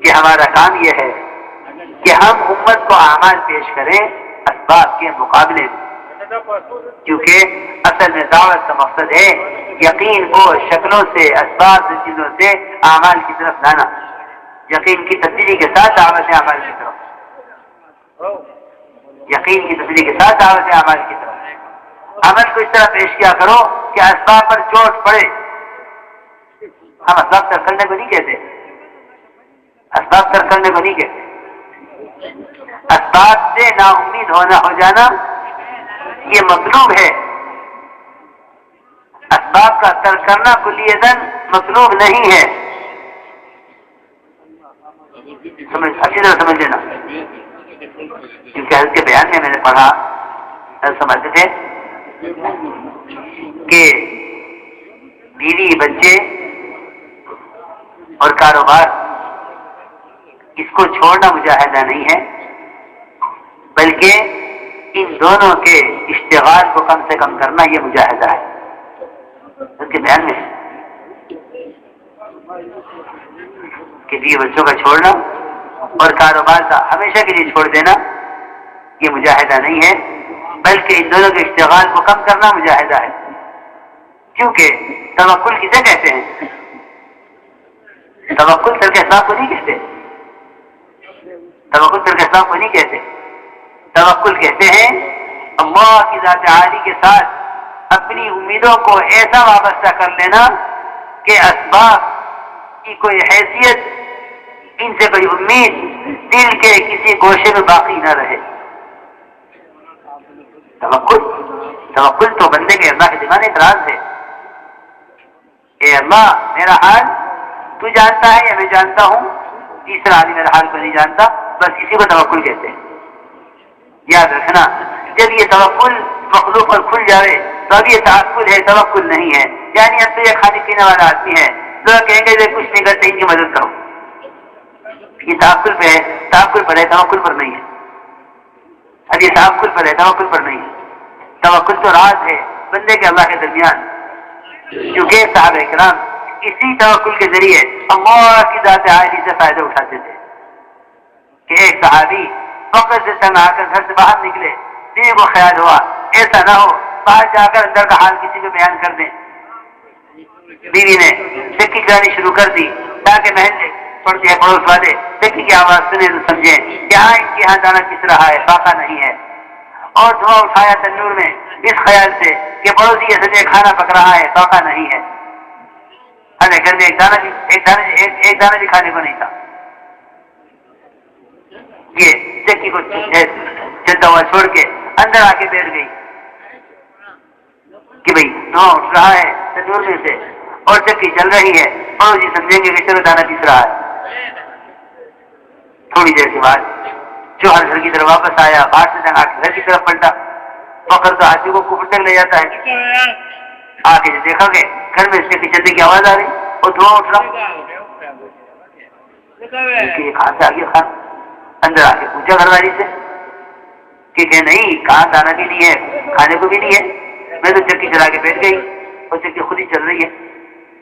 کہ ہمارا کام یہ ہے کہ ہم امت کو اعمال پیش کریں اسباب کے مقابلے میں، کیونکہ اصل میں دعوت کا مقصد ہے یقین کو شکلوں سے، اسباب سے، چیزوں سے اعمال کی طرف لانا، یقین کی تبدیلی کے ساتھ دعوت اعمال کی طرف، یقین کی تبدیلی کے ساتھ دعوت اعمال کی طرف۔ عمل کو اس طرح پیش کیا کرو کہ اسباب پر چوٹ پڑے۔ ہم اسباب ترک کرنے کو نہیں کہتے، اسباب ترک کرنے کو نہیں کہتے، اسباب سے نا امید ہو جانا یہ مطلوب ہے، اسباب کا ترک کرنا کلیتاً مطلوب نہیں ہے۔ اچھی طرح سمجھ لینا، کیونکہ حضرت کے بیان میں نے پڑھا، سمجھتے تھے کہ بیوی، بچے اور کاروبار اس کو چھوڑنا مجاہدہ نہیں ہے، بلکہ ان دونوں کے اشتغال کو کم سے کم کرنا یہ مجاہدہ ہے۔ اس کے بیان میں کہ بیوی بچوں کا چھوڑنا اور کاروبار کا ہمیشہ کے لیے چھوڑ دینا یہ مجاہدہ نہیں ہے، بلکہ ان دونوں کے اشتغال کو کم کرنا مجاہدہ ہے، کیونکہ توکل کسے کہتے ہیں؟ توکل ترک اسباب کو نہیں کہتے، توکل ترک اسباب کو نہیں کہتے، توکل کہتے ہیں اللہ کی ذات عالی کے ساتھ اپنی امیدوں کو ایسا وابستہ کر لینا کہ اسباب کی کوئی حیثیت، ان سے کوئی امید دل کے کسی گوشے میں باقی نہ رہے۔ توکل تو بندے کے اللہ کے دماغ اعتراض ہے، اے اللہ میرا حال تو جانتا ہے یا میں جانتا ہوں، تیسرا آدمی میرا حال کو نہیں جانتا، بس اسی کو توکل کہتے ہیں۔ یاد رکھنا، جب یہ توکل مخلوق پر کھل جائے تو اب یہ تعقل ہے، توکل نہیں ہے۔ یعنی اب تو یہ کھانے پینے والا آدمی ہے، لوگ کہیں گے کچھ نہیں کرتے، ان کی مدد کرو، یہ تعقل پہ ہے، تعقل پر ہے، توکل پر نہیں ہے۔ اب یہ تعقل پر ہے، توکل پر نہیں ہے۔ توکل تو راز ہے بندے کے اللہ کے درمیان، کیونکہ صحابہ کرام اسی توکل کے ذریعے اللہ کی ذات عالی سے فائدہ اٹھاتے تھے کہ ایک صحابی فقر سے تنگ آ کر گھر سے باہر نکلے، بیوی کو خیال ہوا ایسا نہ ہو باہر جا کر اندر کا حال کسی کو بیان کر دیں، بیوی نے چکی چلانی شروع کر دی تاکہ محل پڑتے ہیں پڑوس والے چکی کی آواز سنے تو سمجھیں کہ ہاں ان کے یہاں دانا کس رہا ہے، فاقہ نہیں ہے، اور دھواں اٹھایا تندور میں اس خیال سے کہ پڑوسی یہ سمجھے کھانا پک رہا ہے، فاقہ نہیں ہے، ارے گھر میں ایک دانہ بھی کھانے کو نہیں تھا۔ یہ چکی کو چلتا ہوا چھوڑ کے اندر آ کے بیٹھ گئی کہ بھئی دھواں اٹھ رہا ہے تندور میں سے اور چکی چل رہی ہے، پڑوسی سمجھیں گے کہ چلو دانہ پیس رہا ہے۔ تھوڑی دیر کے بعد شوہر گھر کی طرف واپس آیا، باہر سے جا کے گھر کی طرف پلٹا، فخر تو ہاتھی کو کفر تک لے جاتا ہے، آ کے دیکھا کہ گھر میں چکی چلنے کی آواز آ رہی اور دھواں اٹھ رہا، کہاں سے آگے خان اندر آ کے پوچھا گھر والی سے کہ نہیں کہاں دانا بھی نہیں ہے، کھانے کو بھی نہیں ہے، میں تو چکی چلا کے بیٹھ گئی اور چکی خود ہی چل رہی ہے۔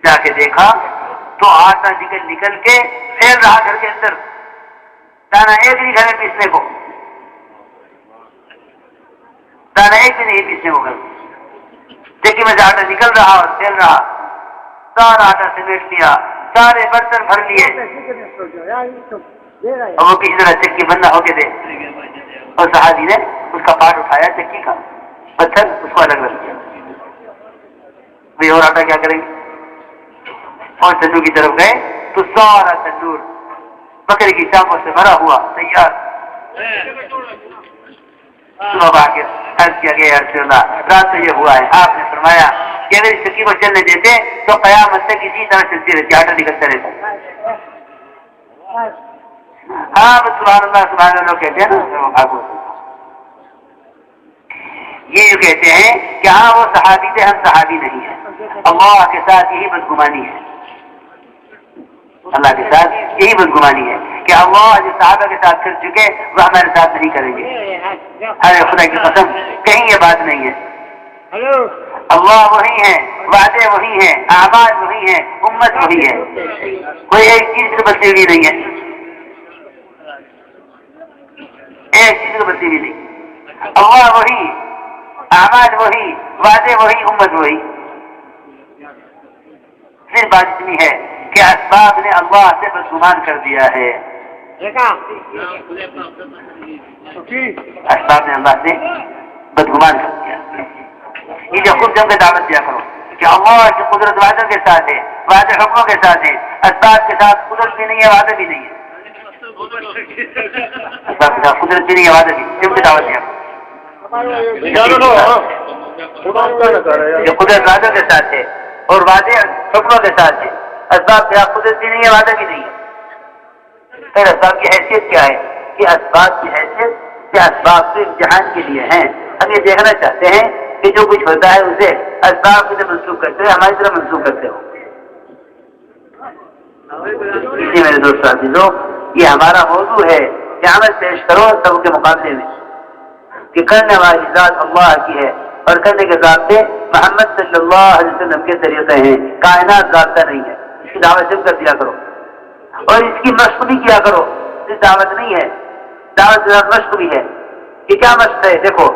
جا کے دیکھا تو آٹا نکل کے پھیل رہا گھر کے اندر، دانا ایک بھی گھر میں پیسنے کو، دانا ایک بھی نہیں پیسنے کو، گھر چکی میں سے آٹا نکل رہا اور پھیل رہا، سارا آٹا سمیٹ لیا، سارے برتن بھر لیے، اور وہ کسی طرح چکی بندہ ہو کے دے، اور صحابی نے اس کا پارٹ اٹھایا چکی کا پتھر، اس کو الگ رکھ دیا، بھئی اور آٹا کیا کریں گے، اور تندور کی طرف گئے تو سارا تندور بکرے کی چاقوں سے بھرا ہوا تیار۔ صبح آ کے عرض کیا گیا رسول اللہ رات سے یہ ہوا ہے، آپ نے فرمایا کہ اگر اس چکی کو چلنے دیتے تو قیامت تک اسی طرح چلتی رہتی، آٹا نکلتا رہتا۔ ہاں سبحان اللہ کہتے ہیں نا، یہ کہتے ہیں کہ ہاں وہ صحابی تھے، ہم صحابی نہیں ہیں۔ اللہ کے ساتھ یہی بدگمانی ہے، اللہ کے ساتھ یہی بدگمانی ہے کہ اللہ جو صحابہ کے ساتھ کر چکے وہ ہمارے ساتھ نہیں کریں گے۔ ارے خدا کی قسم کہیں یہ بات نہیں ہے، اللہ وہی ہے، وعدے وہی ہیں، اعمال وہی ہیں، امت وہی ہے، کوئی ایک چیز سے بدلی نہیں ہے۔ ایک چیز کو تبدیلی نہیں، اللہ وہی، اعمال وہی، وعدے وہی، امت وہی، صرف بات اتنی ہے کہ اسباب نے اللہ سے بدگمان کر دیا ہے، اسباب نے اللہ سے بدگمان کر دیا۔ یہ جو خود جم کے دعوت دیا کرو کہ اللہ کی قدرت وعدوں کے ساتھ ہے، وعدے حکموں کے ساتھ ہے، اسباب کے ساتھ قدرت بھی نہیں ہے، وعدہ بھی نہیں ہے، اسباب کے ساتھ قدرت بھی نہیں ہے، وعدہ بھی، جم کے دعوت دیا جو قدرت وعدوں کے ساتھ ہے اور وعدے حکموں کے ساتھ ہے، اسباب کے ساتھ قدرت بھی نہیں ہے، وعدہ بھی نہیں ہے۔ پھر اسباب کی حیثیت کیا ہے؟ کہ اسباب کی حیثیت کہ اسباب تو امتحان کے لیے ہیں، ہم یہ دیکھنا چاہتے ہیں کہ جو کچھ ہوتا ہے اسے اسباب کی طرف منسوخ کرتے ہو، ہماری طرف منسوخ کرتے ہو۔ اسی میرے دوست عزیزوں، یہ ہمارا موضوع ہے کہ عمل پیش کرو سب کے مقابلے میں، کہ کرنے والی ذات اللہ کی ہے اور کرنے کے ضابطے محمد صلی اللہ علیہ وسلم کے طریقے ہیں، کائنات ضابطہ نہیں ہے، اس کی دعوت صرف کر دیا کرو اور اس کی مشق بھی کیا کرو، صرف دعوت نہیں ہے، دعوت مشق بھی ہے۔ یہ کیا مشق ہے؟ دیکھو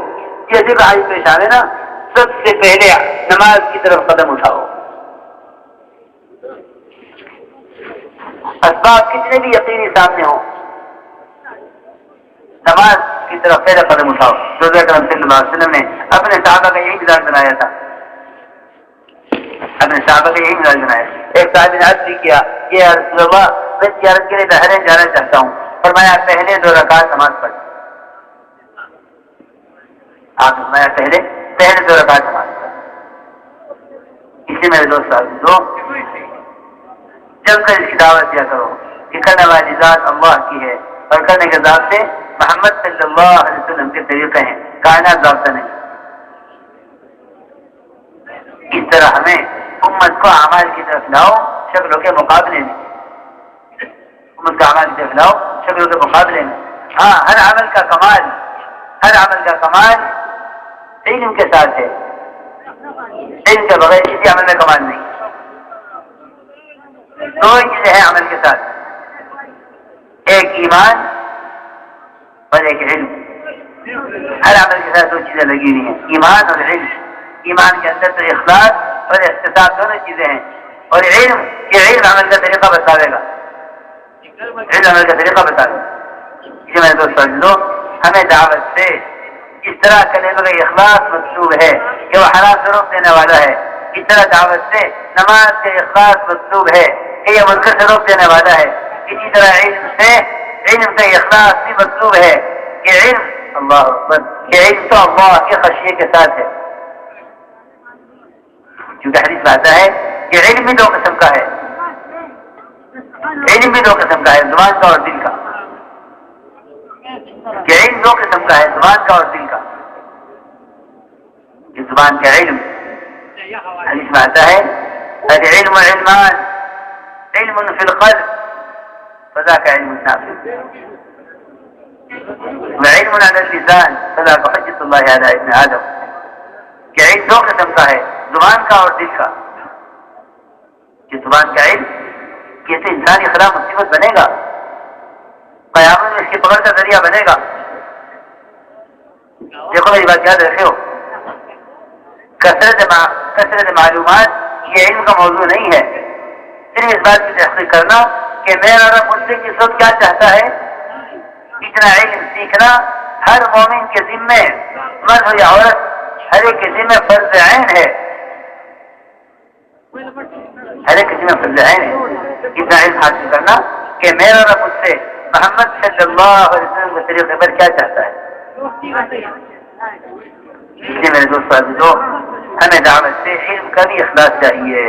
جیسے بھائی پیش آئے نا، سب سے پہلے نماز کی طرف قدم اٹھاؤ، اسباب کتنے بھی یقینی سامنے ہوں، نماز کی طرف پہلے قدم اٹھاؤ۔ رسول اکرم صلی اللہ علیہ وسلم نے اپنے صحابہ کا یہی مزاج بنایا تھا، اپنے صحابہ کا یہی مزاج بنایا۔ ایک صاحب نے عرض بھی کیا کہ یا رسول اللہ میں تجارت کے لیے بحرین جانا چاہتا ہوں، فرمایا پہلے 2 رکعت نماز پڑھ، آپ فرمایا پہلے 2 رکعت نماز پڑھ۔ اسی میرے دوست عزیزوں، جب کر اس کی دعوت دیا کرو کہ کرنے والی ذات اللہ کی ہے اور کرنے کے ضابطے محمد صلی اللہ علیہ وسلم کے طریقے ہیں، کائنات ضابطہ نہیں۔ اس طرح ہمیں امت کو اعمال کی طرف لاؤ شکلوں کے مقابلے میں، امت کو اعمال کی طرف لاؤ شکلوں کے مقابلے میں۔ ہاں، ہر عمل کا کمال علم کے ساتھ ہے، علم کے بغیر کسی عمل میں کمال نہیں۔ 2 چیزیں ہیں عمل کے ساتھ، ایک ایمان اور ایک علم۔ ہر عمل کے ساتھ 2 چیزیں لگی ہوئی ہیں، ایمان اور علم۔ ایمان کے اندر تو اخلاص اور احتساب دونوں چیزیں ہیں، اور علم عمل کا طریقہ بتاوے گا، علم عمل کا طریقہ بتاوے گا۔ اسی میں دوستوں عزیزوں، ہمیں دعوت سے اس طرح کلمہ کا اخلاص مطلوب ہے کہ وہ حرام سے روک دینے والا ہے، اس طرح دعوت سے نماز کے اخلاص مطلوب ہے کہ یہ منکر سے روک دینے والا ہے، اسی طرح علم سے اخلاص بھی مطلوب ہے کہ علم اللہ اکبر، کہ علم تو اللہ کے خشیے کے ساتھ ہے، کیونکہ حدیث میں آتا ہے کہ علم بھی 2 قسم کا ہے، علم بھی 2 قسم کا ہے، زبان کا اور دل کا، کہ علم 2 قسم کا ہے، زبان کا اور دل کا۔ کہ زبان کا علم، حدیث میں آتا ہے العلم علمان، علم فی القلب فذاک علم نافع، وعلم علی اللسان فذاک حجۃ اللہ علی ابن آدم۔ کہ علم 2 قسم کا ہے، زبان کا اور دل کا۔ کہ زبان کا علم کیسے انسانی خلاف مصیبت بنے گا، قیامت میں اس کی پکڑ کا ذریعہ بنے گا۔ دیکھو میری بات یاد رکھے ہو، کثرت معلومات یہ علم کا موضوع نہیں ہے، صرف اس بات کی تحقیق کرنا کہ میرا رب مجھ سے کس وقت کیا چاہتا ہے، اتنا علم سیکھنا ہر مومن کے ذمے، مرد ہو یا عورت، ہر ایک کے ذمے فرض عین ہے، ہر ایک کے ذمے فرض عین ہے اتنا علم حاصل کرنا کہ میرا رب مجھ سے محمد صلی اللہ علیہ وسلم کے طریقے پر کیا چاہتا ہے۔ اس لیے میرے دوست عزیزوں، ہمیں دعوت سے علم کا بھی اخلاص چاہیے،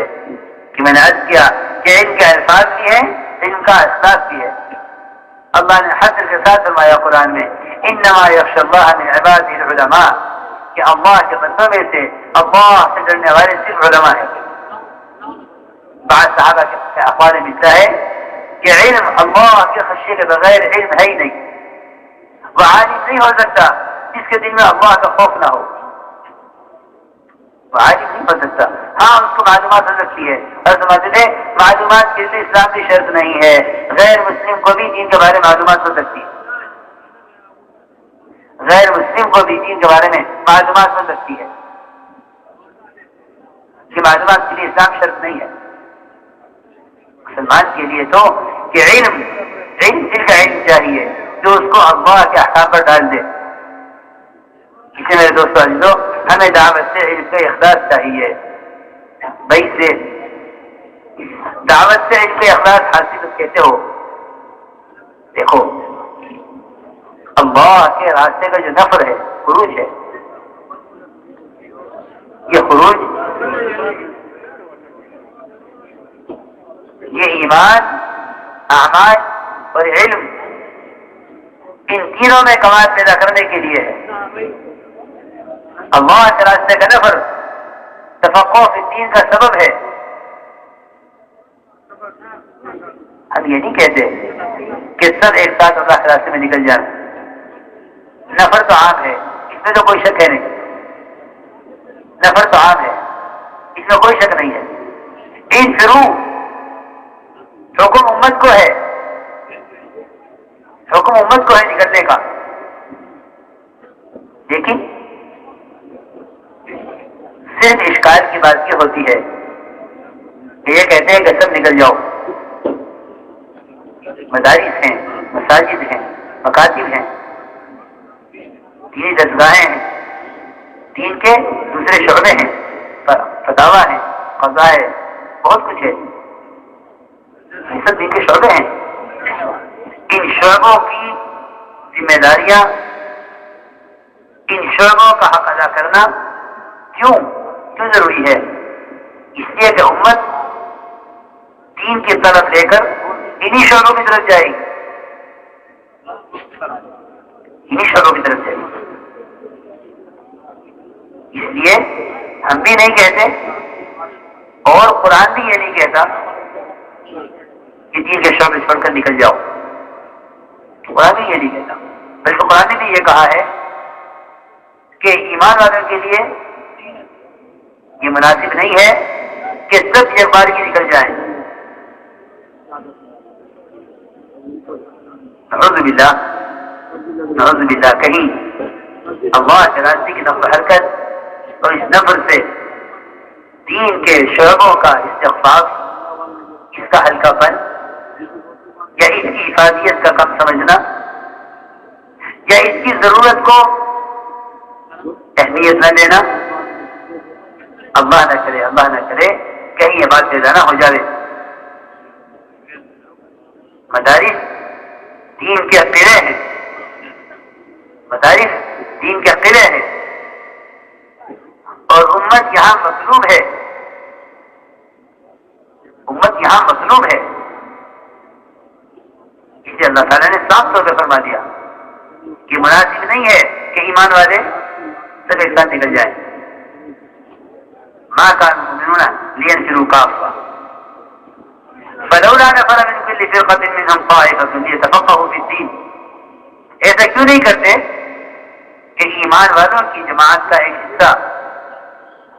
کہ میں نے عرض کیا کہ علم کے الفاظ بھی ہیں، علم کا اخلاص بھی ہے۔ اللہ نے حسر کے ساتھ فرمایا قرآن میں انما یخشی اللہ من عباده العلماء، کہ اللہ کے بندوں میں سے اللہ سے ڈرنے والے صرف علماء ہیں۔ بعض صحابہ کے اقوال میں ملتا ہے کہ علم اللہ کے خشیے کے بغیر علم ہے ہی نہیں، وہ عالم نہیں ہو سکتا جس کے دل میں اللہ کا خوف نہ ہو، وہ عالم نہیں ہو سکتا۔ ہاں اس کو معلومات ہو سکتی ہے، اور سمجھ لیں معلومات کے لیے اسلام کی شرط نہیں ہے، غیر مسلم کو بھی دین کے بارے میں معلومات ہو سکتی ہے۔ غیر مسلم کو بھی دین کے بارے میں معلومات مل سکتی ہے. یہ معلومات کے لیے اسلام شرط نہیں ہے. مسلمان کے لیے تو کہ علم دل کا علم چاہیے جو اس کو اللہ کے احکام پر ڈال دے. اسی میرے دوستوں عزیزو، ہمیں دعوت سے علم کا اخلاص چاہیے. بھائی سے دعوت سے علم کا اخلاص حاصل کیسے ہو؟ دیکھو، اللہ کے راستے کا جو نفر ہے، خروج ہے، یہ خروج، یہ ایمان، اعمال اور علم، ان تینوں میں کمال پیدا کرنے کے لیے ہے. اللہ کے راستے کا نفر تفقہ فی الدین کا سبب ہے. ہم یہ نہیں کہتے کہ سب ایک ساتھ اللہ کے راستے میں نکل جائیں. نفر تو عام ہے، اس میں تو کوئی شک ہے نہیں. نفر تو عام ہے، اس میں کوئی شک نہیں ہے. ان فرو حکم امت کو ہے، حکم امت کو ہے نکلنے کا. لیکن صرف اشکال کی بات یہ ہوتی ہے کہ یہ کہتے ہیں کہ سب نکل جاؤ. مدارس ہیں، مساجد ہیں، مکاتب ہیں، دینی درسگاہیں ہیں، دین کے دوسرے شعبے ہیں، فتاوا ہیں، قضاء ہے، بہت کچھ ہے. یہ سب دین کے شعبے ہیں. ان شعبوں کی ذمہ داریاں، ان شعبوں کا حق ادا کرنا کیوں ضروری ہے؟ اس لیے کہ امت دین کی طرف لے کر انہی شعبوں کی طرف جائے گی، انہی شعبوں کی طرف جائے گی. اس لیے ہم بھی نہیں کہتے اور قرآن بھی یہ نہیں کہتا کہ دین کے شعبے چھوڑ کر نکل جاؤ. قرآن بھی یہ نہیں کہتا، بلکہ قرآن نے بھی یہ کہا ہے کہ ایمان والوں کے لیے یہ مناسب نہیں ہے کہ سب ایک بار کی نکل جائیں. نعوذ باللہ، نعوذ باللہ. کہیں اللہ کے راستے کی نفر حرکت اور اس نفر سے دین کے شعبوں کا استخفاف، اس کا ہلکا پن یا اس کی افادیت کا کم سمجھنا یا اس کی ضرورت کو اہمیت نہ دینا، اللہ نہ کرے، اللہ نہ کرے کہیں یہ بات پیدا نہ ہو جائے. مدارس دین کے قلعے ہیں، مدارس دین کے قلعے ہیں اور امت یہاں مطلوب ہے، امت یہاں مطلوب ہے. اس لیے اللہ تعالیٰ نے صاف طور پہ فرما دیا کہ مناسب نہیں ہے کہ ایمان والے سب ایک ساتھ نکل جائیں. ما كان المؤمنون لينفروا كافة فلولا نفر من كل فرقة منهم طائفة ليتفقهوا في الدين. ایسا کیوں نہیں کرتے کہ ایمان والوں کی جماعت کا ایک حصہ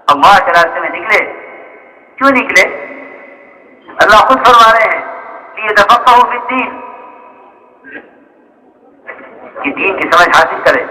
اللہ کے راستے میں نکلے؟ کیوں نکلے؟ اللہ خود فرما رہے ہیں ليتفقهوا في الدين، کہ دین کی سمجھ حاصل کرے.